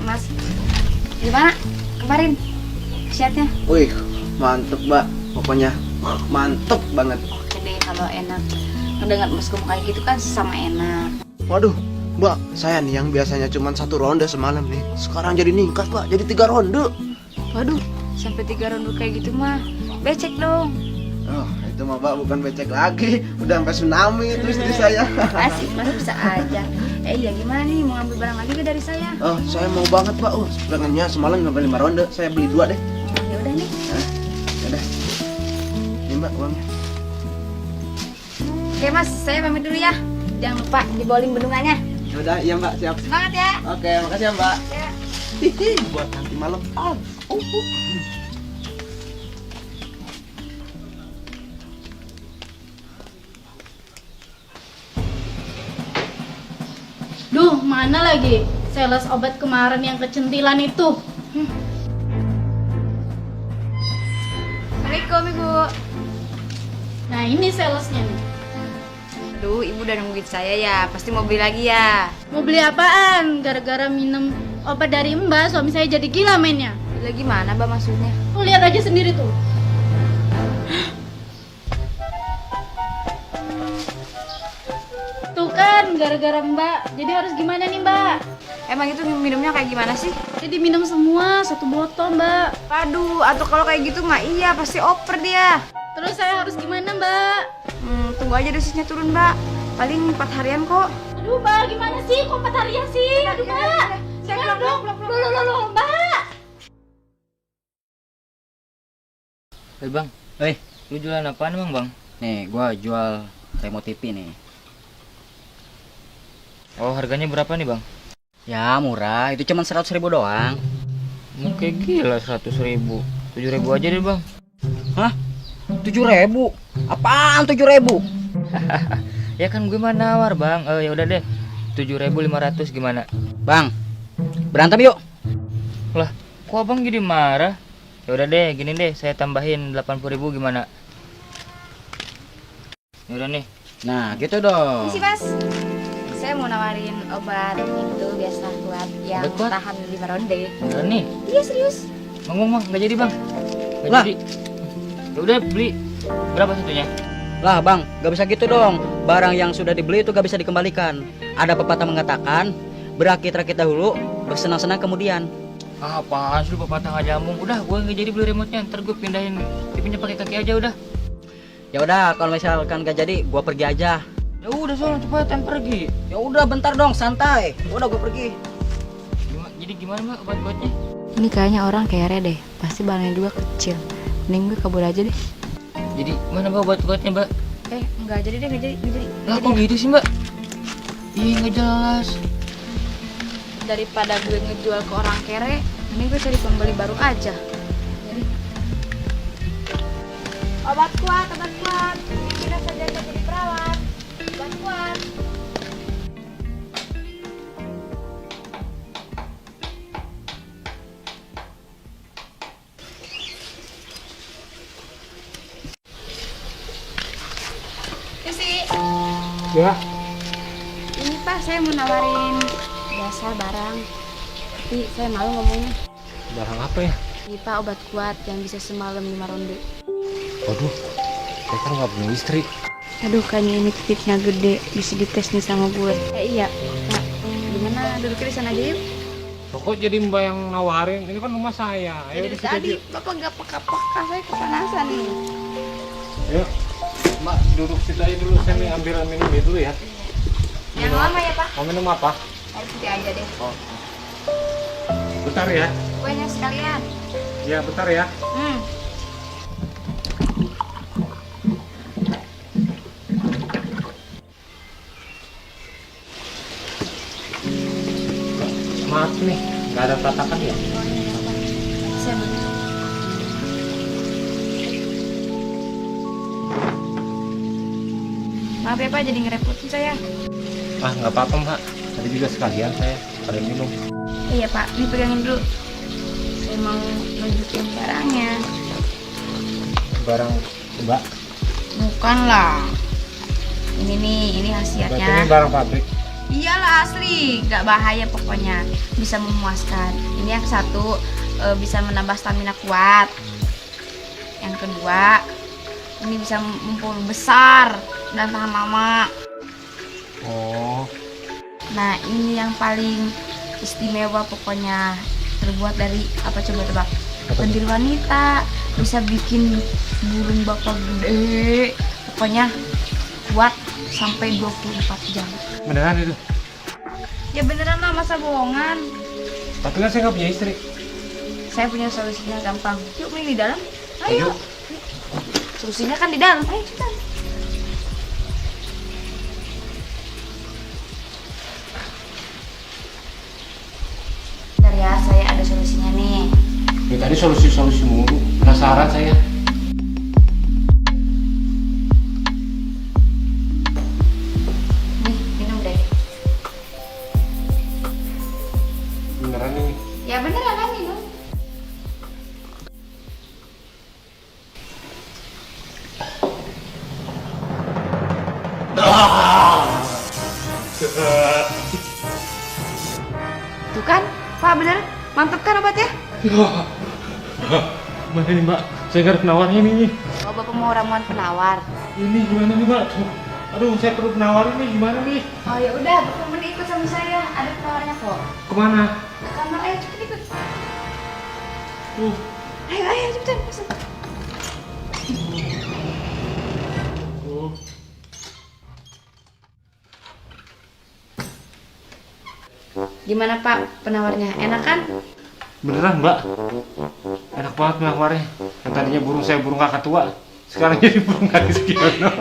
Mas. Gimana kemarin siatnya? Wih, mantep mbak. Pokoknya mantep banget. Oke deh, kalau enak ngedengar Mas ngomong kayak gitu kan sama enak. Waduh, mbak, saya nih yang biasanya cuma 1 ronde semalam nih, sekarang jadi ningkat mbak, jadi 3 ronde. Waduh, sampai 3 ronde kayak gitu mah becek dong. Oh, itu mah mbak bukan becek lagi, udah sampai tsunami itu istri saya. Asik Mas, bisa aja. Iya gimana nih, mau ambil barang lagi gak dari saya? Oh, saya mau banget mbak. Oh, sebenarnya semalam sampai 5 ronde, saya beli 2 deh. Oh, ya udah nih. Udah. Ini mbak uangnya. Oke Mas, saya pamit dulu ya. Jangan lupa di bowling bendungannya. Udah, iya mbak, siap. Semangat ya. Oke, makasih ya mbak. Ya. Hihi, buat nanti malam. Duh, mana lagi sales obat kemarin yang kecentilan itu? Assalamualaikum Ibu. Nah, ini salesnya nih. Aduh, Ibu udah nungguin saya ya. Pasti mau beli lagi ya. Mau beli apaan? Gara-gara minum obat dari Mbak, suami saya jadi gila mainnya. Beli gimana Mbak maksudnya? Tuh lihat aja sendiri tuh. Tuh kan, gara-gara Mbak. Jadi harus gimana nih Mbak? Emang itu minumnya kayak gimana sih? Jadi minum semua 1 botol Mbak. Aduh, atau kalau kayak gitu mah iya pasti oper dia. Terus saya harus gimana Mbak? Tunggu aja dosisnya turun Mbak. Paling 4 harian kok. Aduh Mbak, gimana sih? Kok 4 harian sih? Aduh Mbak. Saya Gimana pulang, dong? pulang. Loh, Mbak. Bang, lu jualan apaan emang bang? Nih, gua jual remote TV nih. Oh harganya berapa nih bang? Ya murah, itu cuma 100.000 doang. Kayak gila 100.000, 7.000 aja deh bang. Hah? 7.000? Apaan 7.000? Ya kan gue mah nawar bang. Ya udah deh, 7.500 gimana? Bang, berantem yuk. Lah, kok abang jadi marah? Ya udah deh, gini deh, saya tambahin 80.000 gimana? Ya udah nih. Nah, gitu dong. Ini sih Mas. Saya mau nawarin obat itu biasa buat yang Obat kuat? tahan 5 ronde. Ya udah nih. Iya serius. Bang, nggak jadi bang. Nggak Lah. jadi. Ya udah beli. Berapa satunya? Lah bang, gak bisa gitu dong. Barang yang sudah dibeli itu gak bisa dikembalikan. Ada pepatah mengatakan, berakit-rakit dahulu, bersenang-senang kemudian. Ah, apaan sih lu pepatah nggak nyambung? Udah, gue nggak jadi beli remote-nya. Ntar gue pindahin TV-nya pakai kaki aja udah. Ya udah, kalau misalkan gak jadi, gua pergi aja. Ya udah soalnya cepet yang pergi. Ya udah, bentar dong, santai. Udah gua pergi. Jadi gimana mbak obat-obatnya? Ini kayaknya orang kere deh. Pasti barangnya juga kecil. Mending gue kabur aja deh. Jadi mana mbak obat-obatnya mbak? Enggak jadi deh, enggak jadi. Lah kok gitu sih mbak? Ih nggak jelas. Daripada gue ngejual ke orang kere, ini gue cari pembeli baru aja. Jadi obat kuat. Kita saja jadi perawat. Obat kuat. Isi. Ya, Ini Pak, saya mau nawarin jasa barang. Tapi saya malu ngomongnya. barang apa ya? Ini Pak, obat kuat yang bisa semalam 5 ronde. Waduh, saya kan nggak punya istri. Aduh, kayaknya ini titiknya gede, bisa dites nih sama gue. Iya. Nah, gimana duduknya di sana aja yuk? Kok jadi mbak yang nawarin? Ini kan rumah saya. Ayo Jadi di situ tadi aja. Bapak nggak peka-peka, saya kepanasan nih. Ayo, mbak duduk situ aja dulu. Saya nih ambil minum dulu ya. Yang lama ya Pak? Mau minum apa? Air putih aja deh. Bentar ya. Kuenya sekalian. Ya, bentar ya. Maaf nih, nggak ada pelatakan ya? Saya begitu. Maaf ya Pak, jadi ngerepotin saya. Ah, nggak apa-apa mbak. Tadi juga sekalian saya pada minum. Iya Pak, ini pegangin dulu. Saya mau nunjukin barangnya. Barang mbak. Bukan lah. Ini nih, ini Berarti khasiatnya. ini barang pabrik. Iyalah asli, gak bahaya pokoknya, bisa memuaskan. Ini yang satu bisa menambah stamina kuat. Yang kedua, ini bisa memperbesar dan tahan lama. Oh, Nah ini yang paling istimewa pokoknya, terbuat dari apa coba tebak? Lendir wanita, bisa bikin burung bapak gede, pokoknya kuat sampai 24 jam. beneran itu? Ya beneran lah, masa bohongan. Tapi kan saya nggak punya istri. Saya punya solusinya gampang. Yuk main di dalam. Ayo. Ayo. Solusinya kan di dalam. Ayo cepetan. Bentar ya, saya ada solusinya nih. Ya tadi solusi mulu. Penasaran saya. Nih, minum deh. Beneran ini. Ya beneran lah minum. Tuh kan, Pak bener, mantep kan obatnya? Gimana nih Mbak? Saya nggak ada penawarnya nih. Oh, Bapak mau ramuan penawar. Ini gimana nih Mbak? Tuh. Aduh, saya perlu penawar ini gimana nih? Oh ya udah, Bapak mending ikut sama saya. Ada penawarnya kok. Kemana? Ke kamar ayo cepet ikut. Tuh. Ayo cepetan masuk. Tuh. Gimana Pak penawarnya? Enak kan? Beneran Mbak? Enak banget penawarnya. Yang tadinya burung saya burung kakak tua, sekarang jadi burung gadis Kiono.